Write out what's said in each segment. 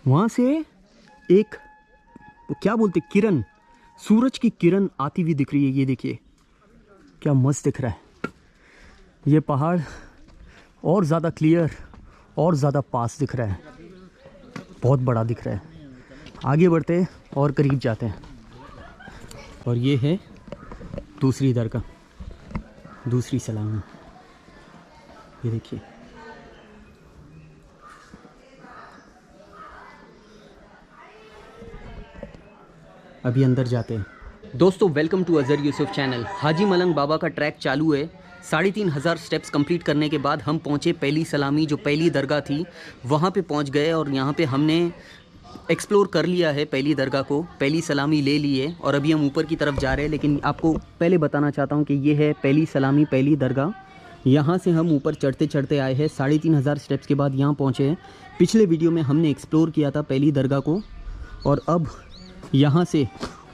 वहाँ से एक क्या बोलते किरण, सूरज की किरण आती हुई दिख रही है। ये देखिए क्या मस्त दिख रहा है। ये पहाड़ और ज़्यादा क्लियर और ज़्यादा पास दिख रहा है, बहुत बड़ा दिख रहा है। आगे बढ़ते हैं और करीब जाते हैं। और ये है दूसरी दरगाह, दूसरी सलामी। ये देखिए अभी अंदर जाते हैं। दोस्तों welcome to Azhar Yusuf channel. Haji Malang Baba का ट्रैक चालू है। 3,500 स्टेप्स कंप्लीट करने के बाद हम पहुंचे पहली सलामी, जो पहली दरगाह थी वहां पे पहुंच गए। और यहां पे हमने एक्सप्लोर कर लिया है पहली दरगाह को, पहली सलामी ले ली है और अभी हम ऊपर की तरफ जा रहे हैं। लेकिन आपको पहले बताना चाहता हूँ कि ये है पहली सलामी, पहली दरगाह। यहाँ से हम ऊपर चढ़ते चढ़ते आए हैं, 3,500 स्टेप्स के बाद यहाँ पहुँचे हैं। पिछले वीडियो में हमने एक्सप्लोर किया था पहली दरगाह को और अब यहाँ से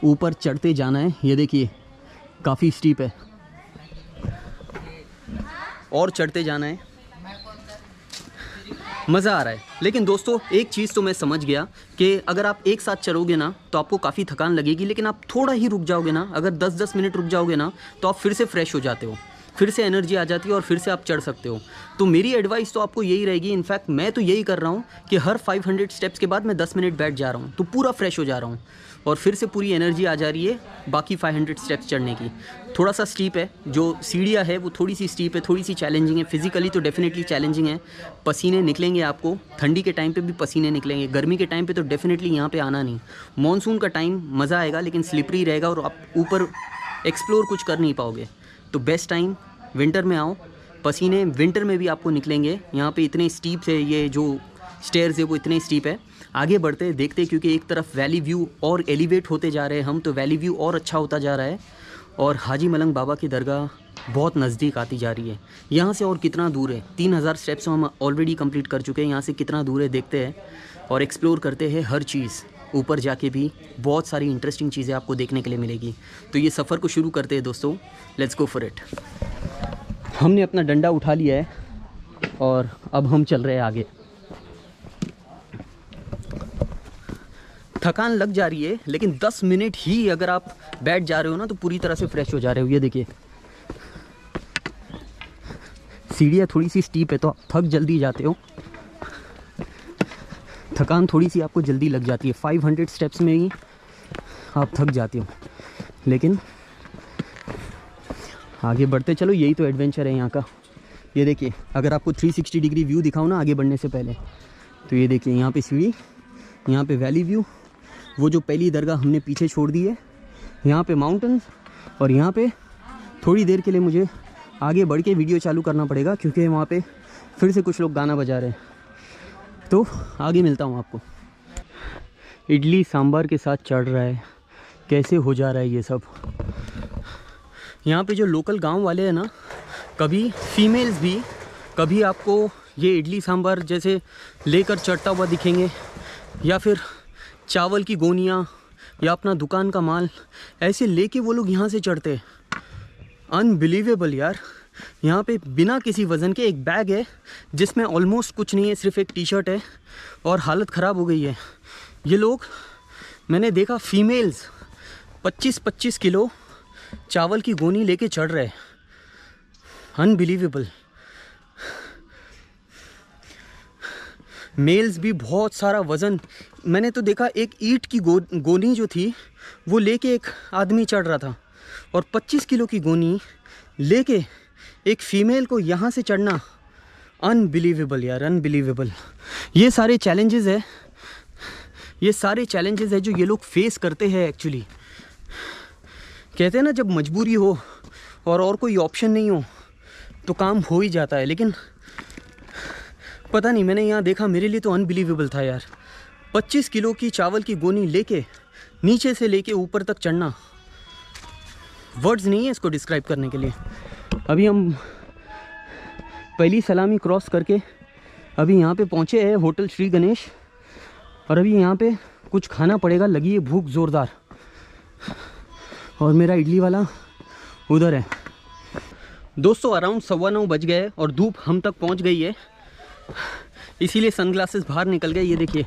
ऊपर चढ़ते जाना है। ये देखिए काफ़ी स्टीप है और चढ़ते जाना है, मज़ा आ रहा है। लेकिन दोस्तों एक चीज़ तो मैं समझ गया कि अगर आप एक साथ चढ़ोगे ना तो आपको काफ़ी थकान लगेगी, लेकिन आप थोड़ा ही रुक जाओगे ना, अगर 10-10 मिनट रुक जाओगे ना तो आप फिर से फ्रेश हो जाते हो, फिर से एनर्जी आ जाती है और फिर से आप चढ़ सकते हो। तो मेरी एडवाइस तो आपको यही रहेगी। इनफैक्ट मैं तो यही कर रहा हूँ कि हर 500 स्टेप्स के बाद मैं 10 मिनट बैठ जा रहा हूँ, तो पूरा फ्रेश हो जा रहा हूँ और फिर से पूरी एनर्जी आ जा रही है बाकी 500 स्टेप्स चढ़ने की। थोड़ा सा स्टीप है, जो सीढ़ियाँ है वो थोड़ी सी स्टीप है, थोड़ी सी चैलेंजिंग है। फिजिकली तो डेफिनेटली चैलेंजिंग है, पसीने निकलेंगे आपको। ठंडी के टाइम पे भी पसीने निकलेंगे, गर्मी के टाइम पे तो डेफिनेटली यहाँ पे आना नहीं। मॉनसून का टाइम मज़ा आएगा लेकिन स्लिपरी रहेगा और आप ऊपर एक्सप्लोर कुछ कर नहीं पाओगे। तो बेस्ट टाइम विंटर में आओ। पसीने विंटर में भी आपको निकलेंगे। यहाँ पे इतने स्टीप है, ये जो स्टेयर्स है वो इतने स्टीप है। आगे बढ़ते हैं, देखते हैं, क्योंकि एक तरफ वैली व्यू और एलिवेट होते जा रहे हैं हम, तो वैली व्यू और अच्छा होता जा रहा है और हाजी मलंग बाबा की दरगाह बहुत नज़दीक आती जा रही है। यहाँ से और कितना दूर है? 3,000 स्टेप्स हम ऑलरेडी कंप्लीट कर चुके हैं। यहाँ से कितना दूर है देखते हैं और एक्सप्लोर करते हैं हर चीज़। ऊपर जाके भी बहुत सारी इंटरेस्टिंग चीज़ें आपको देखने के लिए मिलेगी। तो ये सफ़र को शुरू करते हैं दोस्तों, लेट्स गो फॉर इट। हमने अपना डंडा उठा लिया है और अब हम चल रहे हैं आगे। थकान लग जा रही है लेकिन 10 मिनट ही अगर आप बैठ जा रहे हो ना तो पूरी तरह से फ्रेश हो जा रहे हो। ये देखिए सीढ़ियाँ थोड़ी सी स्टीप है तो आप थक जल्दी जाते हो, थकान थोड़ी सी आपको जल्दी लग जाती है। 500 स्टेप्स में ही आप थक जाते हो, लेकिन आगे बढ़ते चलो, यही तो एडवेंचर है यहाँ का। ये देखिए अगर आपको 360 डिग्री व्यू दिखाऊँ ना आगे बढ़ने से पहले, तो ये देखिए यहाँ पे सीढ़ी, यहाँ पे वैली व्यू, वो जो पहली दरगाह हमने पीछे छोड़ दी है, यहाँ पे माउंटेन्स, और यहाँ पे थोड़ी देर के लिए मुझे आगे बढ़ के वीडियो चालू करना पड़ेगा क्योंकि वहाँ पे फिर से कुछ लोग गाना बजा रहे हैं। तो आगे मिलता हूँ आपको। इडली सांभर के साथ चढ़ रहा है, कैसे हो जा रहा है ये सब। यहाँ पे जो लोकल गांव वाले हैं ना, कभी फीमेल्स भी कभी आपको ये इडली सांभर जैसे लेकर चढ़ता हुआ दिखेंगे, या फिर चावल की गोनियाँ या अपना दुकान का माल ऐसे लेके वो लोग यहाँ से चढ़ते हैं। अनबिलीवेबल यार। यहाँ पे बिना किसी वज़न के एक बैग है जिसमें ऑलमोस्ट कुछ नहीं है, सिर्फ एक टी शर्ट है और हालत ख़राब हो गई है। ये लोग मैंने देखा फीमेल्स 25-25 किलो चावल की गोनी लेके चढ़ रहे हैं। अनबिलीवेबल। मेल्स भी बहुत सारा वज़न, मैंने तो देखा एक ईंट की गोनी जो थी वो लेके एक आदमी चढ़ रहा था, और 25 किलो की गोनी लेके एक फ़ीमेल को यहाँ से चढ़ना, अनबिलीवेबल यार, अनबिलीवेबल। ये सारे चैलेंजेस है, ये सारे चैलेंजेस है जो ये लोग फेस करते हैं एक्चुअली। कहते हैं ना जब मजबूरी हो और कोई ऑप्शन नहीं हो तो काम हो ही जाता है, लेकिन पता नहीं, मैंने यहाँ देखा, मेरे लिए तो अनबिलीवेबल था यार। 25 किलो की चावल की गोनी लेके नीचे से लेके ऊपर तक चढ़ना, वर्ड्स नहीं है इसको डिस्क्राइब करने के लिए। अभी हम पहली सलामी क्रॉस करके अभी यहाँ पे पहुँचे हैं होटल श्री गणेश, और अभी यहाँ पे कुछ खाना पड़ेगा, लगी है भूख ज़ोरदार। और मेरा इडली वाला उधर है। दोस्तों अराउंड 9:15 बज गए और धूप हम तक पहुँच गई है, इसीलिए सनग्लासेस बाहर निकल गए। ये देखिए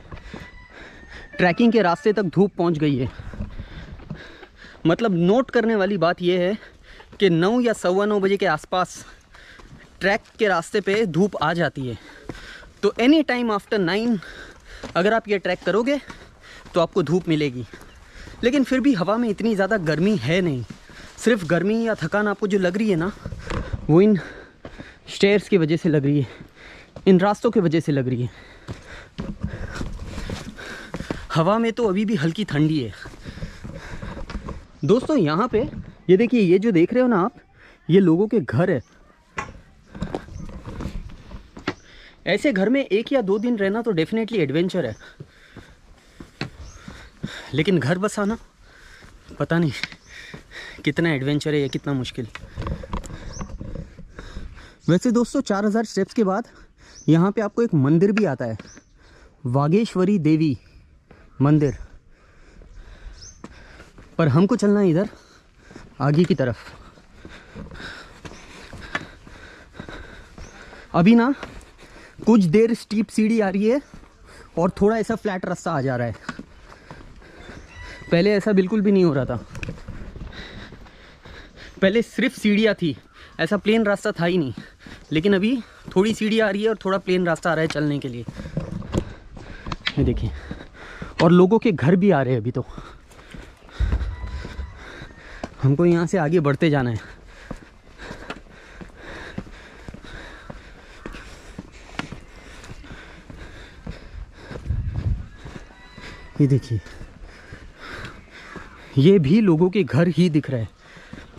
ट्रैकिंग के रास्ते तक धूप पहुंच गई है। मतलब नोट करने वाली बात यह है कि 9 या 9:15 बजे के आसपास ट्रैक के रास्ते पे धूप आ जाती है। तो एनी टाइम आफ्टर 9 अगर आप ये ट्रैक करोगे तो आपको धूप मिलेगी। लेकिन फिर भी हवा में इतनी ज़्यादा गर्मी है नहीं। सिर्फ गर्मी या थकान आपको जो लग रही है ना, वो इन स्टेयर्स की वजह से लग रही है, इन रास्तों की वजह से लग रही है। हवा में तो अभी भी हल्की ठंडी है। दोस्तों यहाँ पे ये देखिए, ये जो देख रहे हो ना आप, ये लोगों के घर है। ऐसे घर में 1 या 2 दिन रहना तो डेफिनेटली एडवेंचर है, लेकिन घर बसाना पता नहीं कितना एडवेंचर है या कितना मुश्किल। वैसे दोस्तों 4000 स्टेप्स के बाद यहाँ पे आपको एक मंदिर भी आता है, वागेश्वरी देवी मंदिर। पर हमको चलना है इधर आगे की तरफ। अभी ना कुछ देर स्टीप सीढ़ी आ रही है और थोड़ा ऐसा फ्लैट रास्ता आ जा रहा है। पहले ऐसा बिल्कुल भी नहीं हो रहा था। पहले सिर्फ सीढ़ियाँ थी, ऐसा प्लेन रास्ता था ही नहीं। लेकिन अभी थोड़ी सीढ़ी आ रही है और थोड़ा प्लेन रास्ता आ रहा है चलने के लिए। ये देखिए, और लोगों के घर भी आ रहे हैं अभी। तो हमको यहाँ से आगे बढ़ते जाना है। ये देखिए, ये भी लोगों के घर ही दिख रहा है,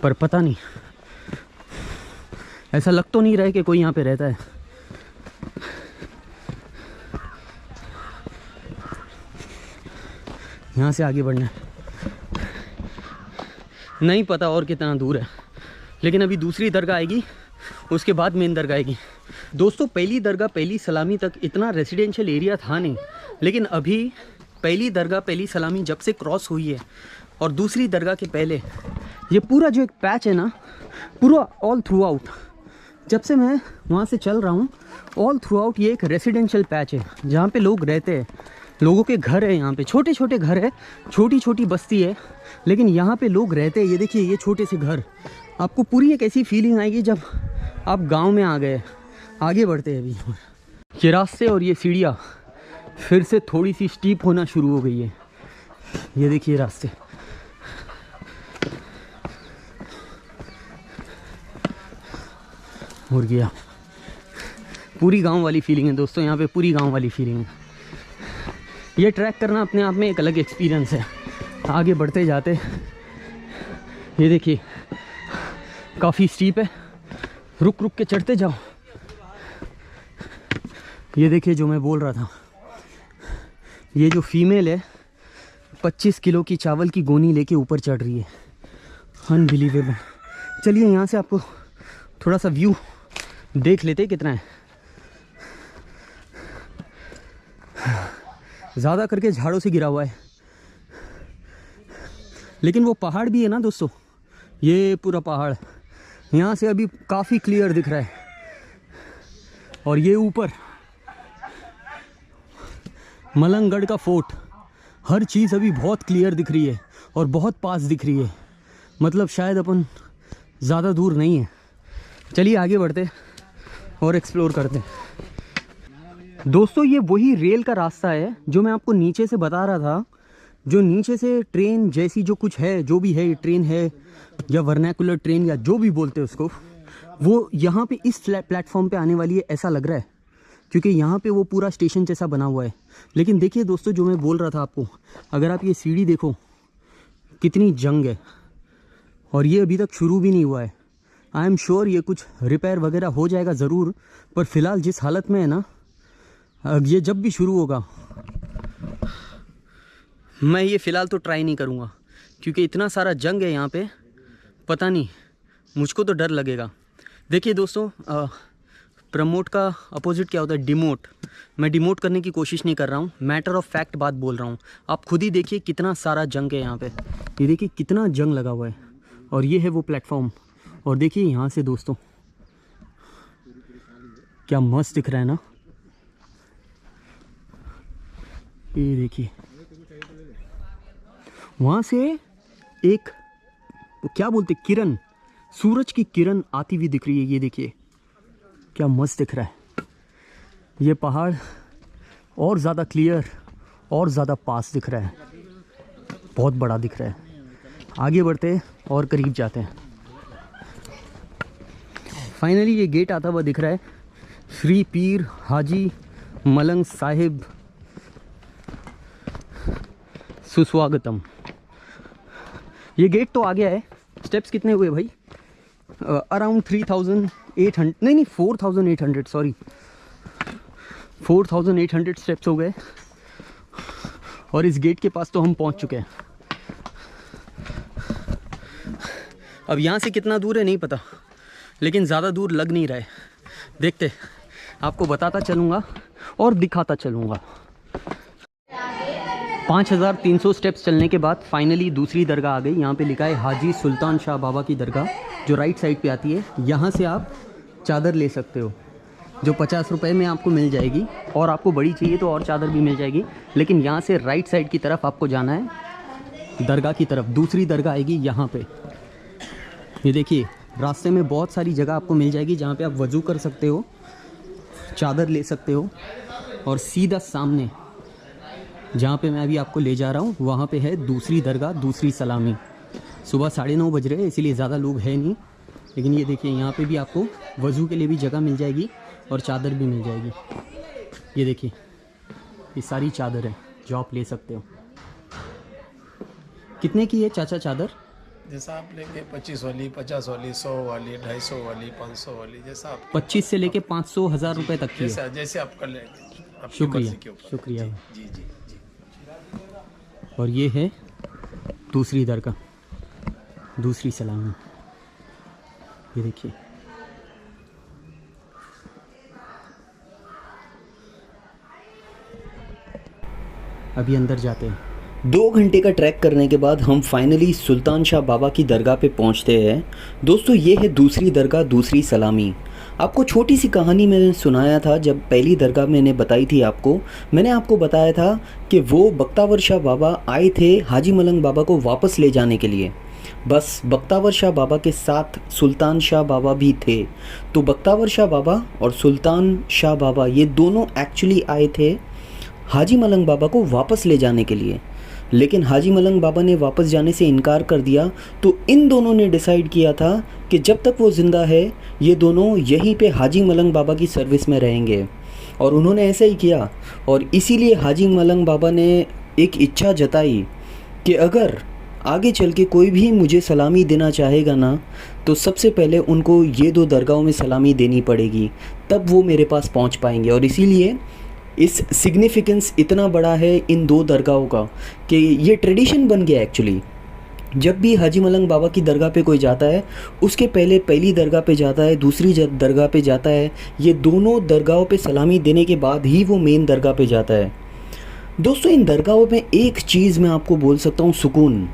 पर पता नहीं, ऐसा लग तो नहीं रहा है कि कोई यहाँ पे रहता है। यहाँ से आगे बढ़ना है, नहीं पता और कितना दूर है, लेकिन अभी दूसरी दरगाह आएगी, उसके बाद मेन दरगाह आएगी। दोस्तों पहली दरगाह, पहली सलामी तक इतना रेजिडेंशियल एरिया था नहीं, लेकिन अभी पहली दरगाह, पहली सलामी जब से क्रॉस हुई है और दूसरी दरगाह के पहले ये पूरा जो एक पैच है ना, पूरा ऑल थ्रू आउट, जब से मैं वहाँ से चल रहा हूँ, ऑल थ्रू आउट ये एक रेजिडेंशियल पैच है जहाँ पे लोग रहते हैं। लोगों के घर है यहाँ पे, छोटे छोटे घर है, छोटी छोटी बस्ती है, लेकिन यहाँ पे लोग रहते हैं। ये देखिए, ये छोटे से घर, आपको पूरी एक ऐसी फीलिंग आएगी जब आप गांव में आ गए। आगे बढ़ते हैं अभी। ये रास्ते और ये सीढ़ियाँ फिर से थोड़ी सी स्टीप होना शुरू हो गई है। ये देखिए रास्ते, मुर्गिया, पूरी गांव वाली फीलिंग है दोस्तों। यहाँ पे पूरी गांव वाली फीलिंग है। ये ट्रैक करना अपने आप में एक अलग एक्सपीरियंस है। आगे बढ़ते जाते, ये देखिए काफ़ी स्टीप है, रुक रुक के चढ़ते जाओ। ये देखिए जो मैं बोल रहा था, ये जो फीमेल है 25 किलो की चावल की गोनी लेके ऊपर चढ़ रही है। अनबिलीवेबल। चलिए यहाँ से आपको थोड़ा सा व्यू देख लेते कितना है। ज़्यादा करके झाड़ों से गिरा हुआ है, लेकिन वो पहाड़ भी है ना दोस्तों, ये पूरा पहाड़ यहाँ से अभी काफ़ी क्लियर दिख रहा है। और ये ऊपर मलंगगढ़ का फोर्ट, हर चीज़ अभी बहुत क्लियर दिख रही है और बहुत पास दिख रही है। मतलब शायद अपन ज़्यादा दूर नहीं है। चलिए आगे बढ़ते और एक्सप्लोर करते हैं। दोस्तों ये वही रेल का रास्ता है जो मैं आपको नीचे से बता रहा था, जो नीचे से ट्रेन जैसी जो कुछ है, जो भी है, ट्रेन है या वर्नैकुलर ट्रेन या जो भी बोलते हैं उसको, वो यहाँ पे इस प्लेटफॉर्म पे आने वाली है ऐसा लग रहा है, क्योंकि यहाँ पे वो पूरा स्टेशन जैसा बना हुआ है। लेकिन देखिए दोस्तों, जो मैं बोल रहा था आपको, अगर आप ये सीढ़ी देखो कितनी जंग है और ये अभी तक शुरू भी नहीं हुआ है। आई एम श्योर ये कुछ रिपेयर वगैरह हो जाएगा ज़रूर, पर फिलहाल जिस हालत में है ना, ये जब भी शुरू होगा, मैं ये फ़िलहाल तो ट्राई नहीं करूँगा, क्योंकि इतना सारा जंग है यहाँ पे, पता नहीं, मुझको तो डर लगेगा। देखिए दोस्तों, प्रमोट का अपोजिट क्या होता है? डिमोट। मैं डिमोट करने की कोशिश नहीं कर रहा हूँ, मैटर ऑफ फैक्ट बात बोल रहा हूँ। आप खुद ही देखिए कितना सारा जंग है यहाँ पे। ये देखिए कितना जंग लगा हुआ है, और ये है वो प्लेटफॉर्म। और देखिए यहाँ से दोस्तों क्या मस्त दिख रहा है ना। ये देखिए वहाँ से एक क्या बोलते किरण, सूरज की किरण आती हुई दिख रही है। ये देखिए क्या मस्त दिख रहा है। ये पहाड़ और ज़्यादा क्लियर और ज़्यादा पास दिख रहा है, बहुत बड़ा दिख रहा है। आगे बढ़ते और करीब जाते हैं। फाइनली ये गेट आता हुआ दिख रहा है, श्री पीर हाजी मलंग साहिब सुस्वागतम। ये गेट तो आ गया है। स्टेप्स कितने हुए भाई? अराउंड 3800, नहीं 4800, सॉरी 4800 स्टेप्स हो गए और इस गेट के पास तो हम पहुंच चुके हैं। अब यहाँ से कितना दूर है नहीं पता, लेकिन ज़्यादा दूर लग नहीं रहा है। देखते, आपको बताता चलूँगा और दिखाता चलूँगा। 5300 स्टेप्स चलने के बाद फाइनली दूसरी दरगाह आ गई। यहाँ पे लिखा है हाजी सुल्तान शाह बाबा की दरगाह, जो राइट साइड पे आती है। यहाँ से आप चादर ले सकते हो, जो 50 रुपये में आपको मिल जाएगी, और आपको बड़ी चाहिए तो और चादर भी मिल जाएगी। लेकिन यहाँ से राइट साइड की तरफ आपको जाना है, दरगाह की तरफ। दूसरी दरगाह आएगी यहाँ पे। ये देखिए रास्ते में बहुत सारी जगह आपको मिल जाएगी जहाँ पे आप वज़ू कर सकते हो, चादर ले सकते हो। और सीधा सामने जहाँ पे मैं अभी आपको ले जा रहा हूँ, वहाँ पे है दूसरी दरगाह, दूसरी सलामी। सुबह 9:30 बज रहे हैं, इसीलिए ज़्यादा लोग हैं नहीं। लेकिन ये देखिए यहाँ पे भी आपको वज़ू के लिए भी जगह मिल जाएगी और चादर भी मिल जाएगी। ये देखिए ये सारी चादर है जो आप ले सकते हो। कितने की है चाचा चादर? जैसा आप लेंगे 25 वाली, 50 वाली, 100 वाली, 250 वाली, 500 वाली, जैसा आप 25 से लेके 500 1000 रुपये तक की है। जैसे आप कर लेंगे, आपकी शुक्रिया मर्जी के ऊपर। शुक्रिया। जी जी जी। और ये है दूसरी दरगाह, दूसरी सलामी। ये देखिए अभी अंदर जाते हैं। 2 घंटे का ट्रैक करने के बाद हम फाइनली सुल्तान शाह बाबा की दरगाह पे पहुंचते हैं। दोस्तों ये है दूसरी दरगाह, दूसरी सलामी। आपको छोटी सी कहानी मैंने सुनाया था जब पहली दरगाह मैंने बताई थी आपको। मैंने आपको बताया था कि वो बख्तावर शाह बाबा आए थे हाजी मलंग बाबा को वापस ले जाने के लिए। बस बख्तावर शाह बाबा के साथ सुल्तान शाह बाबा भी थे। तो बख्तावर शाह बाबा और सुल्तान शाह बाबा ये दोनों एक्चुअली आए थे हाजी मलंग बाबा को वापस ले जाने के लिए। लेकिन हाजी मलंग बाबा ने वापस जाने से इनकार कर दिया। तो इन दोनों ने डिसाइड किया था कि जब तक वो ज़िंदा है ये दोनों यहीं पे हाजी मलंग बाबा की सर्विस में रहेंगे। और उन्होंने ऐसा ही किया। और इसीलिए हाजी मलंग बाबा ने एक इच्छा जताई कि अगर आगे चल के कोई भी मुझे सलामी देना चाहेगा ना, तो सबसे पहले उनको ये 2 दरगाहों में सलामी देनी पड़ेगी, तब वो मेरे पास पहुंच पाएंगे। और इसीलिए इस सिग्निफिकेंस इतना बड़ा है इन 2 दरगाहों का कि ये ट्रेडिशन बन गया एक्चुअली। जब भी हाजी मलंग बाबा की दरगाह पे कोई जाता है, उसके पहले पहली दरगाह पे जाता है, दूसरी दरगाह पे जाता है। ये दोनों दरगाहों पे सलामी देने के बाद ही वो मेन दरगाह पे जाता है। दोस्तों इन दरगाहों में एक चीज़ मैं आपको बोल सकता हूँ, सुकून।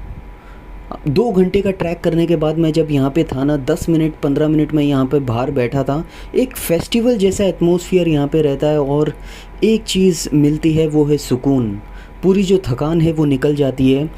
2 घंटे का ट्रैक करने के बाद मैं जब यहाँ पे था ना, 10 मिनट 15 मिनट में यहाँ पे बाहर बैठा था। एक फेस्टिवल जैसा एटमॉस्फेयर यहाँ पे रहता है और एक चीज़ मिलती है, वो है सुकून। पूरी जो थकान है वो निकल जाती है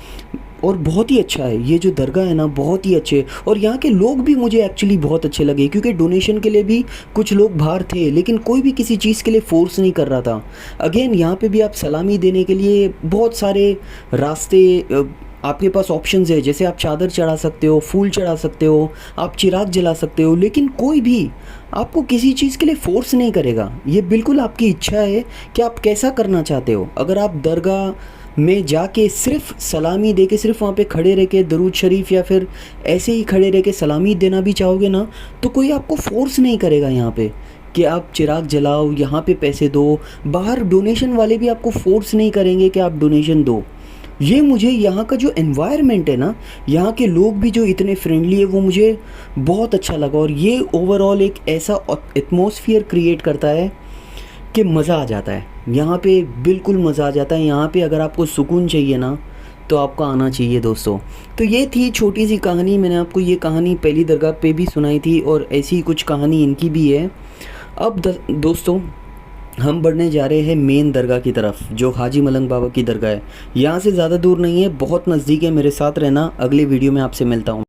और बहुत ही अच्छा है। ये जो दरगाह है ना, बहुत ही अच्छे। और यहाँ के लोग भी मुझे एक्चुअली बहुत अच्छे लगे, क्योंकि डोनेशन के लिए भी कुछ लोग बाहर थे, लेकिन कोई भी किसी चीज़ के लिए फ़ोर्स नहीं कर रहा था। अगेन यहाँ पे भी आप सलामी देने के लिए बहुत सारे रास्ते, आपके पास ऑप्शंस है। जैसे आप चादर चढ़ा सकते हो, फूल चढ़ा सकते हो, आप चिराग जला सकते हो, लेकिन कोई भी आपको किसी चीज़ के लिए फ़ोर्स नहीं करेगा। ये बिल्कुल आपकी इच्छा है कि आप कैसा करना चाहते हो। अगर आप दरगाह में जाके सिर्फ सलामी दे के, सिर्फ वहाँ पे खड़े रह के दरूद शरीफ या फिर ऐसे ही खड़े रह के सलामी देना भी चाहोगे ना, तो कोई आपको फ़ोर्स नहीं करेगा यहाँ पे कि आप चिराग जलाओ, यहाँ पे पैसे दो। बाहर डोनेशन वाले भी आपको फ़ोर्स नहीं करेंगे कि आप डोनेशन दो। ये मुझे यहाँ का जो एनवायरनमेंट है ना, यहाँ के लोग भी जो इतने फ्रेंडली है, वो मुझे बहुत अच्छा लगा। और ये ओवरऑल एक ऐसा एटमॉस्फेयर क्रिएट करता है कि मज़ा आ जाता है। यहाँ पे बिल्कुल मज़ा आ जाता है। यहाँ पे अगर आपको सुकून चाहिए ना, तो आपको आना चाहिए दोस्तों। तो ये थी छोटी सी कहानी। मैंने आपको ये कहानी पहली दरगाह पे भी सुनाई थी और ऐसी ही कुछ कहानी इनकी भी है। अब दोस्तों हम बढ़ने जा रहे हैं मेन दरगाह की तरफ, जो हाजी मलंग बाबा की दरगाह है। यहाँ से ज़्यादा दूर नहीं है, बहुत नज़दीक है। मेरे साथ रहना, अगले वीडियो में आपसे मिलता हूँ।